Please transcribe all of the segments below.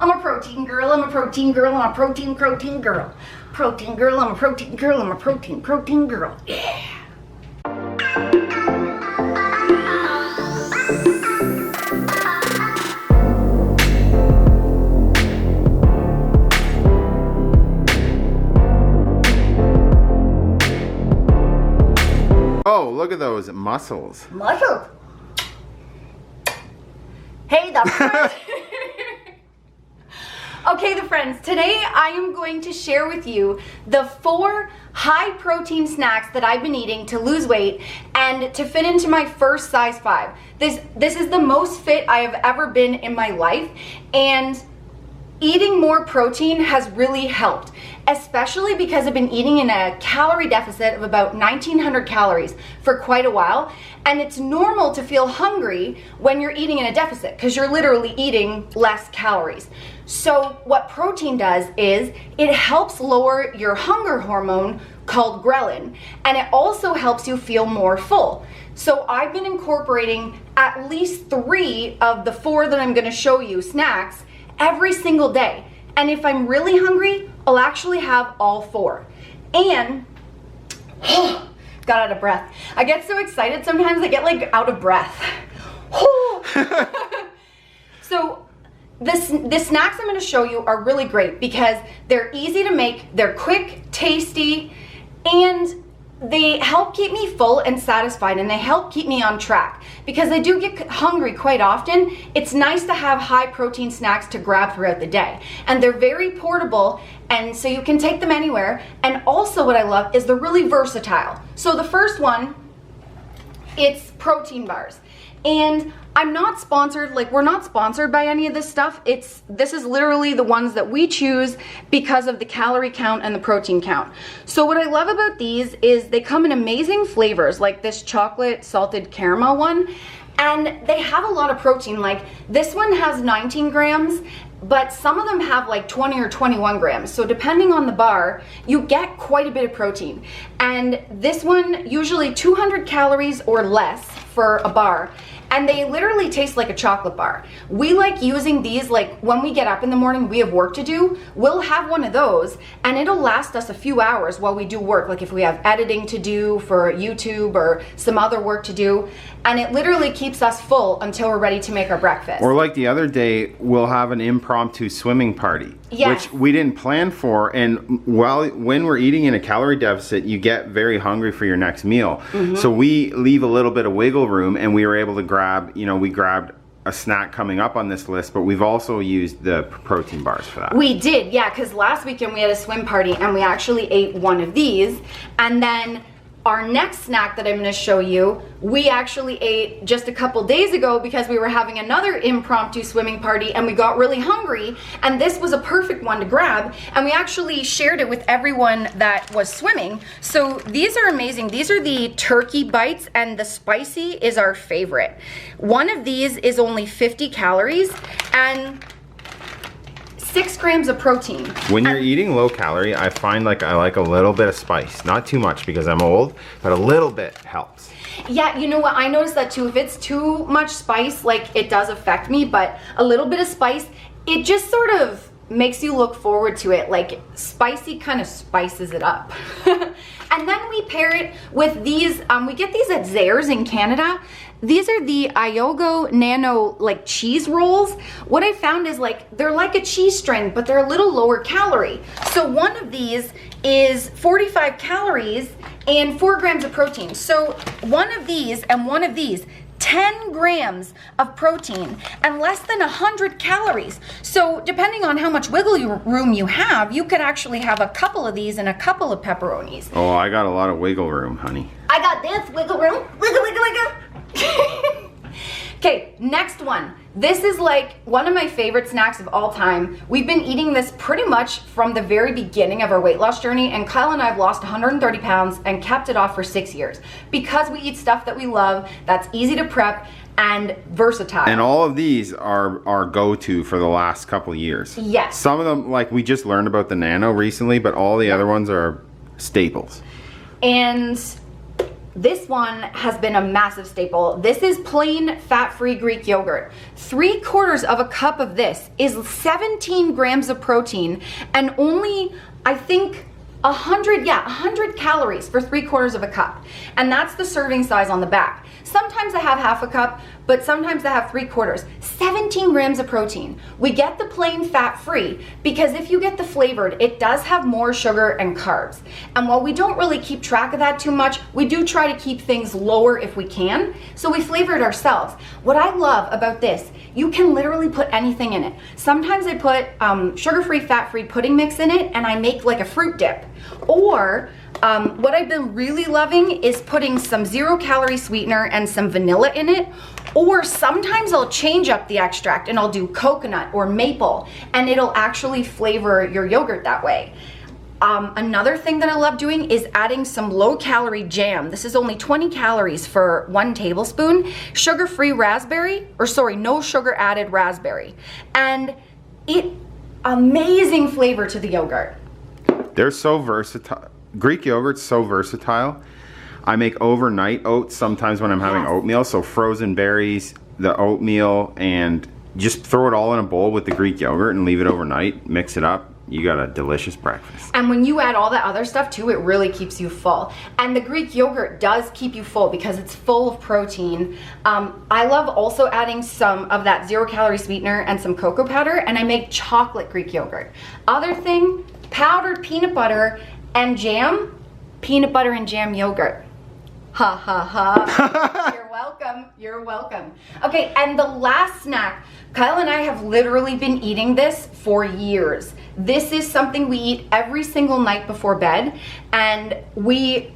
I'm a protein girl, I'm a protein girl, I'm a protein girl. Protein girl, I'm a protein girl, I'm a protein girl. Yeah. Oh, look at those muscles. Muscles. Hey, the friends. Okay, the friends, today I am going to share with you the 4 high protein snacks that I've been eating to lose weight and to fit into my first size 5. This is the most fit I have ever been in my life, and eating more protein has really helped, especially because I've been eating in a calorie deficit of about 1900 calories for quite a while. And it's normal to feel hungry when you're eating in a deficit because you're literally eating less calories. So what protein does is it helps lower your hunger hormone called ghrelin, and it also helps you feel more full. So I've been incorporating at least 3 of the 4 that I'm going to show you snacks every single day. And if I'm really hungry, I'll actually have all 4. And got out of breath. I get so excited sometimes I get like out of breath. So the snacks I'm going to show you are really great because they're easy to make, they're quick, tasty, and they help keep me full and satisfied, and they help keep me on track because I do get hungry quite often. It's nice to have high protein snacks to grab throughout the day, and they're very portable, and so you can take them anywhere. And also what I love is they're really versatile. So the first one, it's protein bars. And I'm not sponsored, like we're not sponsored by any of this stuff. This is literally the ones that we choose because of the calorie count and the protein count. So what I love about these is they come in amazing flavors, like this chocolate salted caramel one, and they have a lot of protein. Like this one has 19 grams, but some of them have like 20 or 21 grams. So depending on the bar, you get quite a bit of protein. And this one, usually 200 calories or less for a bar. And they literally taste like a chocolate bar. We like using these, like when we get up in the morning, we have work to do, we'll have one of those and it'll last us a few hours while we do work. Like if we have editing to do for YouTube or some other work to do, and it literally keeps us full until we're ready to make our breakfast. Or like the other day, we'll have an impromptu swimming party, yes, which we didn't plan for. And when we're eating in a calorie deficit, you get very hungry for your next meal. Mm-hmm. So we leave a little bit of wiggle room, and we were able to grab, we grabbed a snack coming up on this list, but we've also used the protein bars for that. We did, yeah, because last weekend we had a swim party and we actually ate one of these, and then our next snack that I'm going to show you, we actually ate just a couple days ago because we were having another impromptu swimming party and we got really hungry, and this was a perfect one to grab, and we actually shared it with everyone that was swimming. So these are amazing. These are the turkey bites, and the spicy is our favorite. One of these is only 50 calories and 6 grams of protein. When you're eating low calorie, I find like I like a little bit of spice. Not too much because I'm old, but a little bit helps. Yeah, you know what? I noticed that too. If it's too much spice, like it does affect me, but a little bit of spice, it just sort of makes you look forward to it. Like spicy kind of spices it up. And then we pair it with these, we get these at Zehrs in Canada. These are the Yogo Nano like cheese rolls. What I found is like, they're like a cheese string, but they're a little lower calorie. So one of these is 45 calories and 4 grams of protein. So one of these and one of these, 10 grams of protein and less than 100 calories. So depending on how much wiggle room you have, you could actually have a couple of these and a couple of pepperonis. Oh, I got a lot of wiggle room, honey. I got this wiggle room. Wiggle, wiggle, wiggle. Okay, next one. This is like one of my favorite snacks of all time. We've been eating this pretty much from the very beginning of our weight loss journey, and Kyle and I have lost 130 pounds and kept it off for 6 years because we eat stuff that we love, that's easy to prep and versatile. And all of these are our go-to for the last couple of years. Yes. Some of them, like we just learned about the Nano recently, but all the other ones are staples. And this one has been a massive staple. This is plain fat-free Greek yogurt. 3/4 of a cup of this is 17 grams of protein and only, I think, 100 calories for 3/4 of a cup. And that's the serving size on the back. Sometimes I have half a cup, but sometimes I have 3/4. 17 grams of protein. We get the plain fat-free because if you get the flavored, it does have more sugar and carbs. And while we don't really keep track of that too much, we do try to keep things lower if we can. So we flavor it ourselves. What I love about this, you can literally put anything in it. Sometimes I put sugar-free, fat-free pudding mix in it and I make like a fruit dip. Or what I've been really loving is putting some 0-calorie sweetener and some vanilla in it. Or sometimes I'll change up the extract and I'll do coconut or maple and it'll actually flavor your yogurt that way. Another thing that I love doing is adding some low-calorie jam. This is only 20 calories for 1 tablespoon. Sugar-free raspberry, or sorry, no sugar added raspberry. And amazing flavor to the yogurt. They're so versatile. Greek yogurt's so versatile. I make overnight oats sometimes when I'm having oatmeal. So frozen berries, the oatmeal, and just throw it all in a bowl with the Greek yogurt and leave it overnight. Mix it up. You got a delicious breakfast. And when you add all that other stuff too, it really keeps you full. And the Greek yogurt does keep you full because it's full of protein. I love also adding some of that 0-calorie sweetener and some cocoa powder, and I make chocolate Greek yogurt. Other thing, powdered peanut butter and jam, peanut butter and jam yogurt. Ha ha ha. You're welcome. You're welcome. Okay, and the last snack, Kyle and I have literally been eating this for years. This is something we eat every single night before bed, and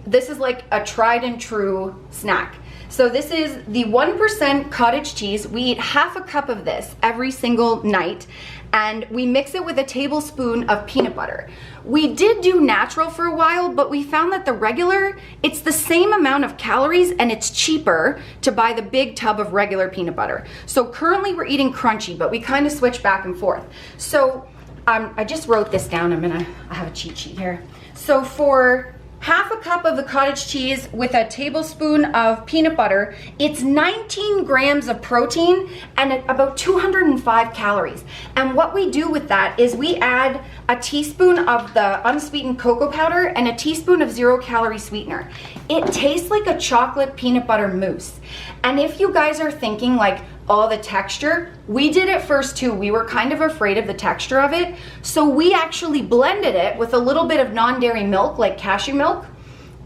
this is like a tried and true snack. So this is the 1% cottage cheese. We eat half a cup of this every single night, and we mix it with a tablespoon of peanut butter. We did do natural for a while, but we found that the regular, it's the same amount of calories and it's cheaper to buy the big tub of regular peanut butter. So currently we're eating crunchy, but we kind of switch back and forth. So I just wrote this down. I have a cheat sheet here. So for half a cup of the cottage cheese with a tablespoon of peanut butter, it's 19 grams of protein and about 205 calories. And what we do with that is we add a teaspoon of the unsweetened cocoa powder and a teaspoon of 0-calorie sweetener. It tastes like a chocolate peanut butter mousse. And if you guys are thinking like, oh, the texture, we did it first too. We were kind of afraid of the texture of it. So we actually blended it with a little bit of non-dairy milk, like cashew milk,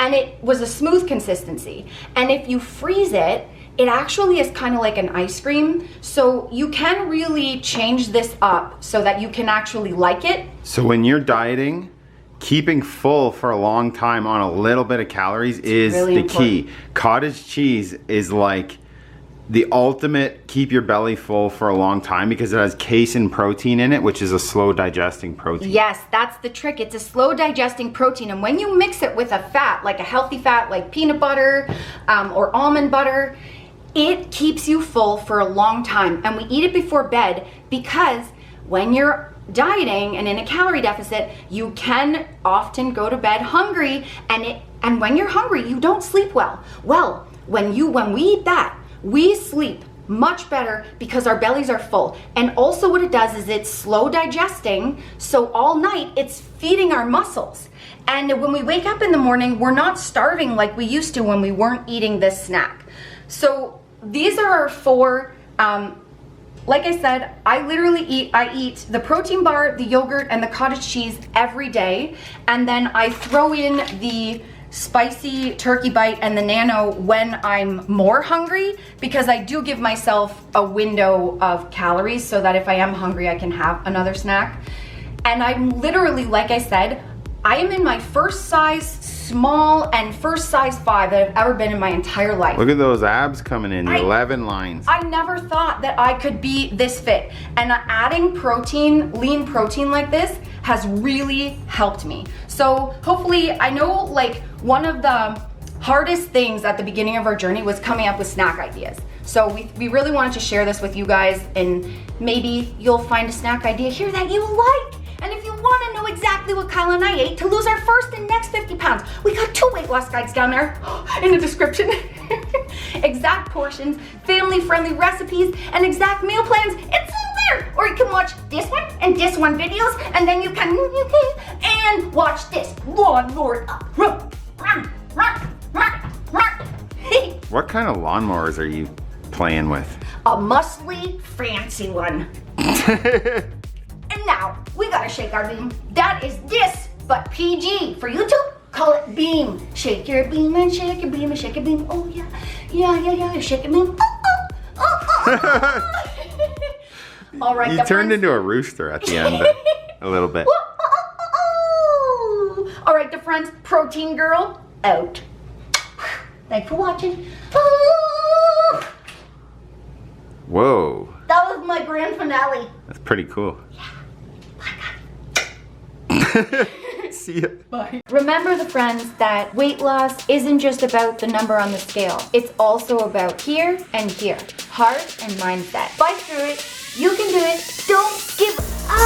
and it was a smooth consistency. And if you freeze it, it actually is kind of like an ice cream. So you can really change this up so that you can actually like it. So when you're dieting, keeping full for a long time on a little bit of calories is really the key. Cottage cheese is like the ultimate keep your belly full for a long time because it has casein protein in it, which is a slow digesting protein. Yes, that's the trick. It's a slow digesting protein. And when you mix it with a fat, like a healthy fat, like peanut butter or almond butter, it keeps you full for a long time. And we eat it before bed because when you're dieting and in a calorie deficit, you can often go to bed hungry, and when you're hungry, you don't sleep well. Well, when we eat that, we sleep much better because our bellies are full. And also what it does is it's slow digesting, so all night it's feeding our muscles. And when we wake up in the morning, we're not starving like we used to when we weren't eating this snack. So these are our 4, like I said, I eat the protein bar, the yogurt, and the cottage cheese every day. And then I throw in the spicy turkey bite and the nano when I'm more hungry, because I do give myself a window of calories so that if I am hungry, I can have another snack. And I'm literally, like I said, I am in my first size small and first size 5 that I've ever been in my entire life. Look at those abs coming in, the 11 lines. I never thought that I could be this fit. And adding protein, lean protein like this has really helped me. So hopefully, I know like one of the hardest things at the beginning of our journey was coming up with snack ideas. So we really wanted to share this with you guys, and maybe you'll find a snack idea here that you like. And if you want to know exactly what Kyle and I ate to lose our first and next 50 pounds, we got 2 weight loss guides down there in the description. Exact portions, family-friendly recipes, and exact meal plans. It's all there. Or you can watch this one and this one videos, and then you can and watch this lawnmower. What kind of lawnmowers are you playing with? A muscly, fancy one. And now, we gotta shake our beam. That is this, but PG. For YouTube, call it beam. Shake your beam and shake your beam and shake your beam. Oh yeah, yeah, shake your beam. All right, you turned into a rooster at the end a little bit. All right, the friends, protein girl, out. Thanks for watching. Whoa. That was my grand finale. That's pretty cool. Yeah. Bye, guys. See ya. Bye. Remember, the friends, that weight loss isn't just about the number on the scale. It's also about here and here. Heart and mindset. Fight through it. You can do it. Don't give up.